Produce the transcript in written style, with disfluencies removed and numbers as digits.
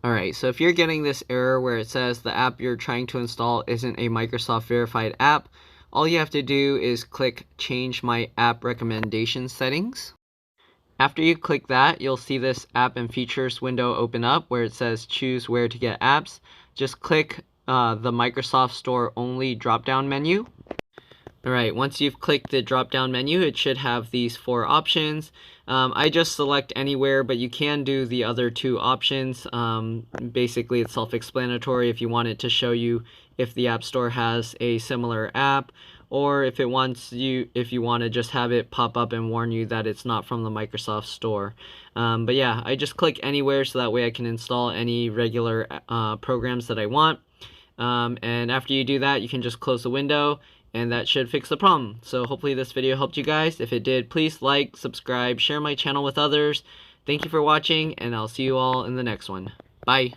Alright, so if you're getting this error where it says the app you're trying to install isn't a Microsoft verified app, all you have to do is click Change My App Recommendation Settings. After you click that, you'll see this App and Features window open up where it says Choose Where to Get Apps. Just click the Microsoft Store Only drop-down menu. Alright, once you've clicked the drop-down menu, it should have these 4 options. I just select anywhere, but you can do the other 2 options. Basically, it's self-explanatory if you want it to show you if the App Store has a similar app, or if you want to just have it pop up and warn you that it's not from the Microsoft Store. But yeah, I just click anywhere so that way I can install any regular programs that I want. And after you do that, you can just close the window, and that should fix the problem. So hopefully this video helped you guys. If it did, please like, subscribe, share my channel with others. Thank you for watching, and I'll see you all in the next one. Bye.